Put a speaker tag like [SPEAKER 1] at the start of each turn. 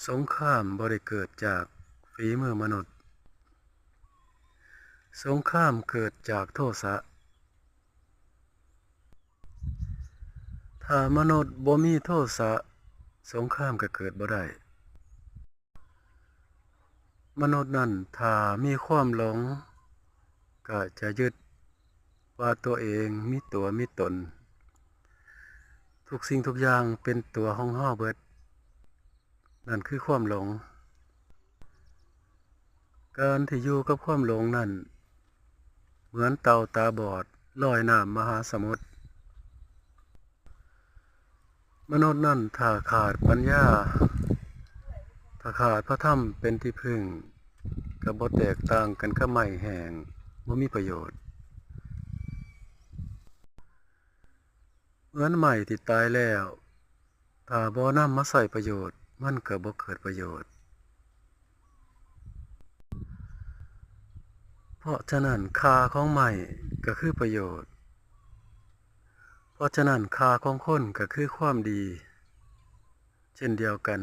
[SPEAKER 1] สงครามบ่ได้เกิดจากฝีมือมนุษย์สงครามเกิดจากโทสะถ้ามนุษย์บ่มีโทสะสงครามก็เกิดบ่ได้มนุษย์นั้นถ้ามีความหลงก็จะยึดว่าตัวเองมีตัวมีตนทุกสิ่งทุกอย่างเป็นตัวของเฮาเบิดนั่นคือความหลงการที่อยู่กับความหลงนั้นเหมือนเต่าตาบอดลอยน้ำมหาสมุทรมนุษย์นั้นถ้าขาดปัญญาถ้าขาดพระธรรมเป็นที่พึ่งก็บ่แตกต่างกันกับไม้แห้งบ่มีประโยชน์เหมือนไม้ที่ตายแล้วถ้าบ่นำมาใช้ประโยชน์มันก็บ่เกิดประโยชน์เพราะฉะนั้นค่าของไม้ก็คือประโยชน์เพราะฉะนั้นค่าของคนก็คือความดีเช่นเดียวกัน